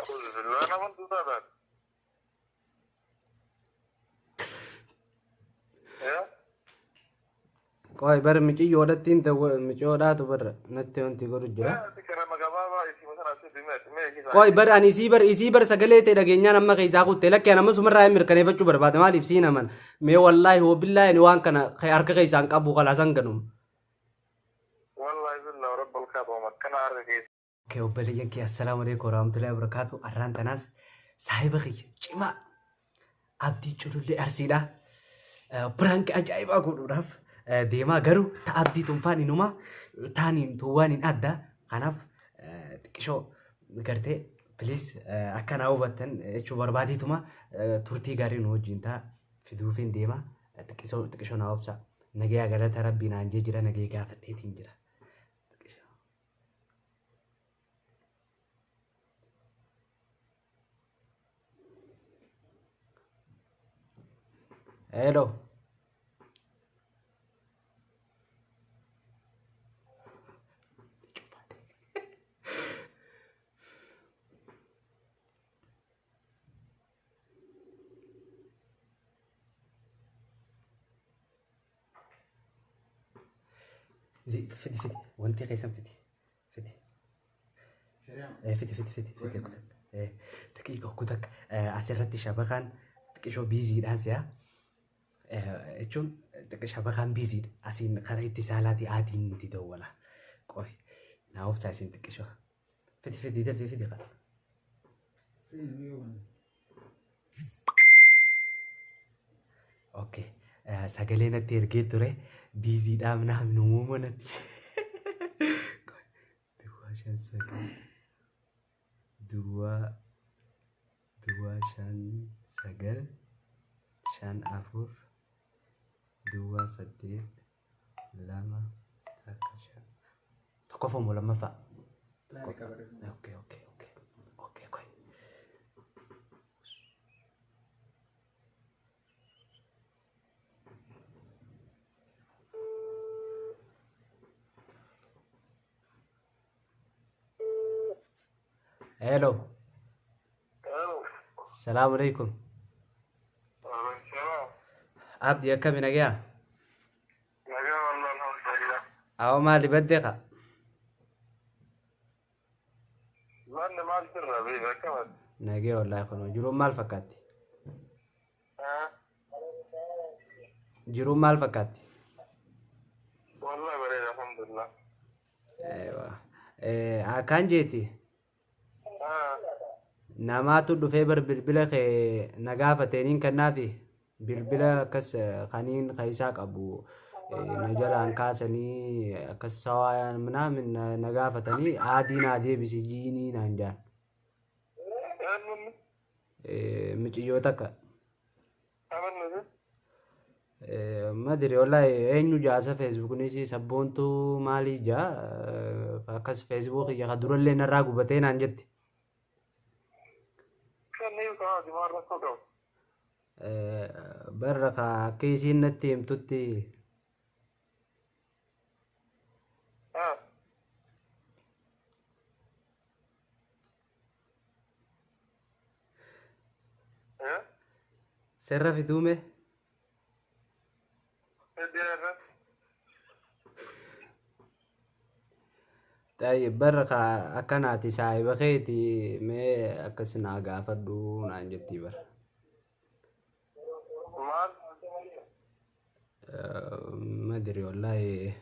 أنا من تزادت يا Qoy bar mici yoodhattiin micoodhaatu barra natti wanti godhu jira. يا تكلم جبابا يسي مثلا سيدي ما يجي Qoy bar ani isii bar sagalee ta'e dhageenyaan amma keessaa kutte lakkee nama sumarraa hin mirkaneeffachuu barbaade maaliif siin aman mee wallaahi hoobillaa ani waan kana harka keessaan qabu kalaasan ganum. والله بالله رب الكعبة ومكنا عرقيت Okay obboleeyyan kee assalaamu alaikum warahmatullahi wabarakaatu arraan tanaas saahiba kiyya cimaa abdii culullee arsiidha. Prank ajaa'ibaa godhuudhaaf deemaa garuu ta'a abdii tunfaan inumaa taaniin tuwwaan hin adda kanaaf xiqqishoo gartee please akkanaa hubattan jechuu barbaadiituma turtii gaarii nu wajjin ta'a fiduufiin deema xiqqishoo naa obsa nagaya galata rabbii naan jee jira nagaya gaafadheetiin jira. Hello. فدي وانت قيسم فدي فدي كتك دقيقة كتك أسرت شبكان تكشو بيزي دانسيا echun shabakan bizid asin kara ittisalati adin tidawala qoy na ofsa asin tikisho fidi qal okay sagale natti ergee ture bizid amna numo natti dua shan sagal dua shan sagal shan afur dua saddeet lama takka shan tokko fomu lama fa okay koy hello السلام عليكم عبدي كم نجا؟ نجا والله الحمد لله أو مالي بدقة؟ لأن ما السر بيه كمان نجا والله يخونو جروم مال فكاتي جروم مال فكاتي والله بريد الحمد لله أيوة كان جيتي ناماتو دفيبر بالبلخ نجافة تنين كنافي bilbila akkas kaniin kaisaa qabu najalaan kaasanii akkas sawaa ምናምን nagaafatanii aadiin adeebisi jiinii naan jaan michiyyoo takka madiri wallahi eenyu jaasa feesbuuknis sabboontu maalii jaa akkas feesbuuk iyya ka durallee narraa gubatee naan jetti برا كيسين نتيم توتي سر في دومه طيب برا أكناتي ساي بخيتي ما أكسنا قافدو نانجتي برا ما ادري والله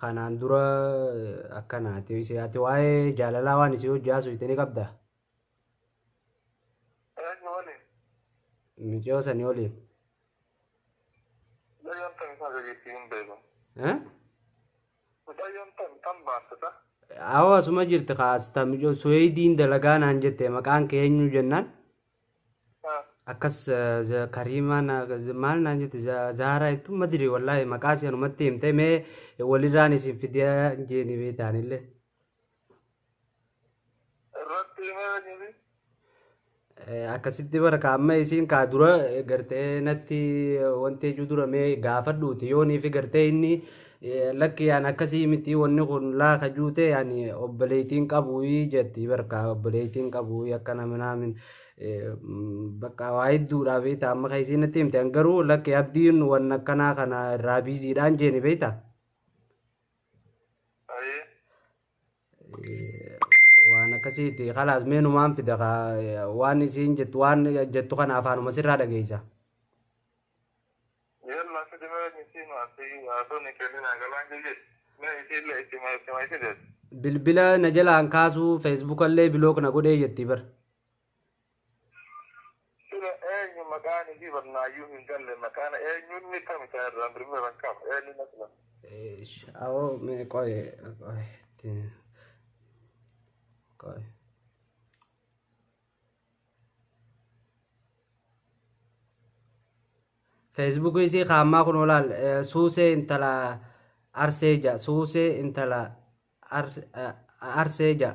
kanaan dura akkanaati ati waa'ee jaalalaa waan isii hojjaasu itini qabda mijoo sanii oliin awwa asuma jirti kaasta mijoo suweediin dalagaa naan jette maqaan kee eenyu jennaan akkas kariimaan maal naan jette zaaraa ittu madiri wallahi maqaa si anumatti himte mee walirraan isin fidiyaa jeeni beetaanillee akkasitti baraka amma isiin kaa dura gartee natti wanti iju dura mee gaafadhuuti yoonii fi gartee inni lakki yaan akkasii miti wanni kun laa kajuute yaani obboleettiin qabuuyii jetti barka obboleettiin qabuuyii akkana minaamin bakka waa hedduudha beekta amma kan isiin natti himte garuu lakki abdiin wanna akkanaa kana irraa biiziidhaan jeeni beekta. Waan akkasiiti khalaas meenumaan fida waan isiin jettu waan jettu kana afaanuma sirraa dhageessa. Bilbila na jalaan kaasuu feesbuuk illee bilook na godhee jetti bar. Awoo mee qoye Facebook isi khamma kun olal suuse intala arseja suuse intala arseja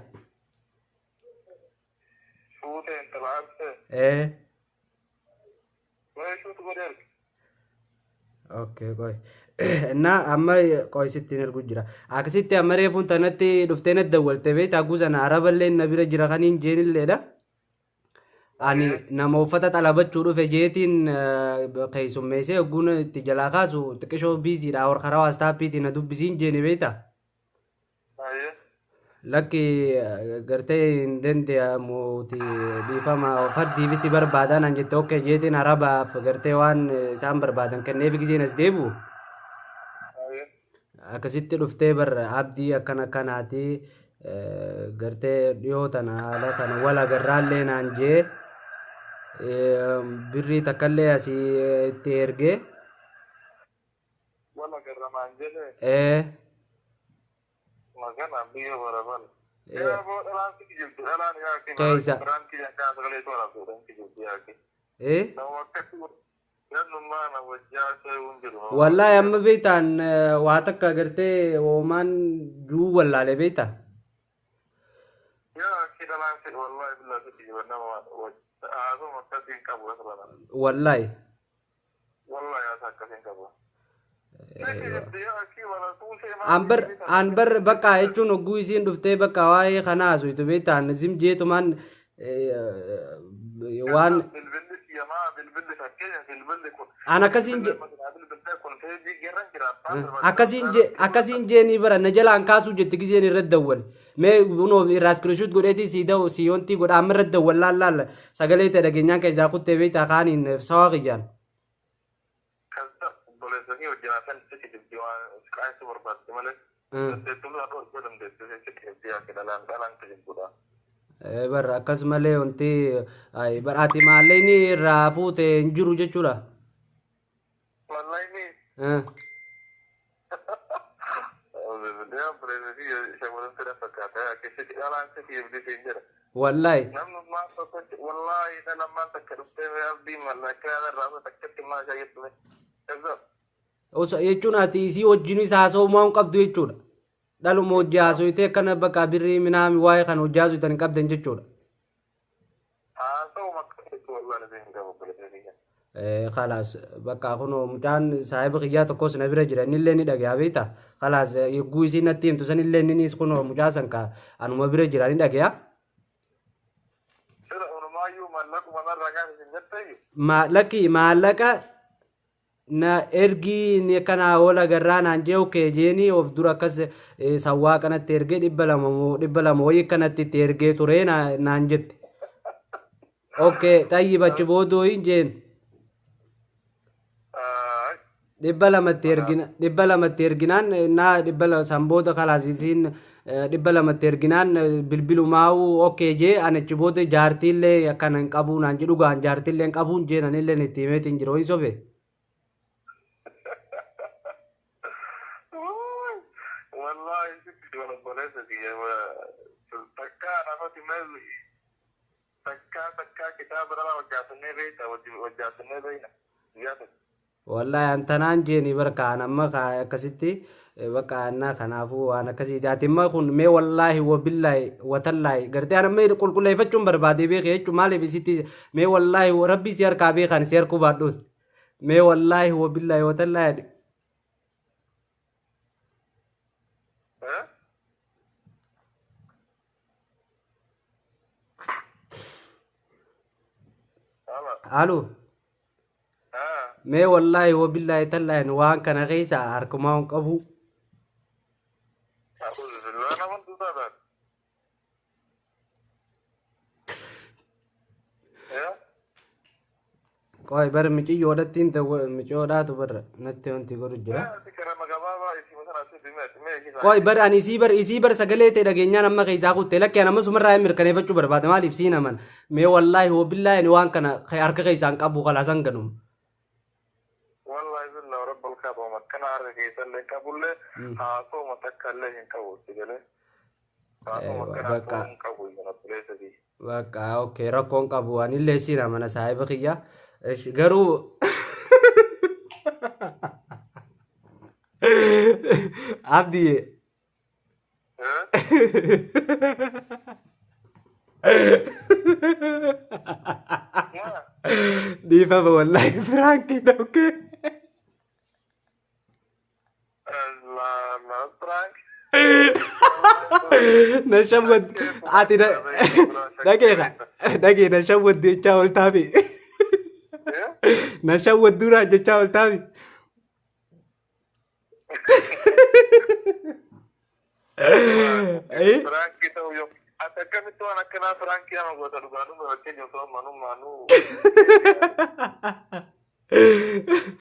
suuse intala arse okay koy na amma koy sittin ergu jira akasitti amma reefun tanatti dhufteenat dawwalte beeta guzana araballee nabira jira kaniin jeenilleedha ani nama uffata xalabachuu dhufe jeetiin keessummeessee ogguun itti jalaa kaasu xiqqishoo biiziidha hor karaa waastaapiitiin na dubbisiin jeeni beeta lakki gartee hin dandeemuuti dhiifama faddiifisi barbaadan an jette okkee jeetiin arabaaf gartee waan isaan barbaadan kenneef giseen as deebu akkasitti dhuftee bar abdii akkana akkanaati gartee dhiyoo tana haala kana wal agarraallee naan jee birrii takkallee asii itti ergee wal agarra maan jedhe magana biyya baraban boo dhalaan si kijibtu dhalaan yaaki keessa biraan kiyyan kaan sagalee tola fuudhan kijibtu yaaki nama akkasi yannummaa na wajjaa seewun jiru wallahi amma beektaan waa takka gartee oomaan juu wallaale beektaa yaaki dhalaan si wallahi billaa si kijiban nama haasuma akkasiin qabu asirana wallahi wallahi haasa akkasiin qabu anbar bakka jechuun hogguu isiin dhuftee bakka waa'ee kanaa asuutu beektaan zim jeetumaan waan an akkasiin jeeni bara na jalaan kaasuu jette giseen irratti dawwal mee bunoo irraa iskiriishuut godheetii sii da'u sii yontii godha amma irratti dawwal laal sagalee ta'e dhageenyaan keessaa kuttee beektaa kaaniin sawaa qiyyaan. Barra akkasumallee wanti badhaati maallee inni irraa fuute hin jiru jechuudha. Wallahi. Oso jechuun ati isii wajjin isaa haasa'umaa hin qabdu jechuudha. Dhaluma hojii haasa'itee akkana bakka birrii minaami waa'ee kan hojii haasa'u hin qabdan jechuudha. Khalaas bakka kunoo mucaan saahiba kiyyaa tokkos na bira jira innillee ni dhagaa beekta. Khalaas yogguu isiin natti himtu sanillee innis kunoo mucaa san ka anuma bira jira ni dhagaa. Lakki maallaqa na ergi ni kana wala garraa naan jee okkee jeeni of dura akkas sawwaa kanatti ergee 200 wayii kanatti itti ergee ture naan jette. Okkee xayyibachi boodoo hin jeen. 200 erginaan na 200 sanboota kalaasiisiin 200 erginaan bilbilumaa'u okkee jee anichi booda jaartiillee akkana hin qabu naan jedhu gaan jaartiillee hin qabuun jeen anillee itti himeetiin jiru ho'i sobe. Wallahi antanaan jeeni barkaan amma akkasitti bakka annaa kanaafuu waan akkasiiti atimma kun mee wallahi wabillahi watallahi gartee anamma qulqulleeffachuun barbaade beekee jechuun maaliif isitti mee wallahi rabbi si harkaa beekan si harkuu baadhuus mee wallahi wabillahi watallahi الو مي والله وبالله تلا ان وان كان غيسا اركماون قبو أقول بالله أنا من تدار قوي بر مجي يودتين تو مجودا تو بر نتي انت غور جرا قوي بر اني سيبر سغلي تي دغينا نما غيسا قوت لك انا مسمر راي مركني فچو برباد مالي فسينا من مي والله وبالله ان وان كان ارك غيسا قبو خلاص انغنم والله بالله رب الكعبة ما كان عارف يسلك قبل هاتو متكله كبو تجله بقى اوكي ركون قبو اني لسينا من صاحب خيا ايش غرو عبدي دي فما والله فرانكي ده اوكي لا فرانك نشود عادي دقيقة نشود دي تشاول تابي نشود دورا دي تشاول تابي ايه فرانكي تو يوم أتكلم تو أنا كنا فرانكي أنا قلت له قانون بس كي جو تو مانو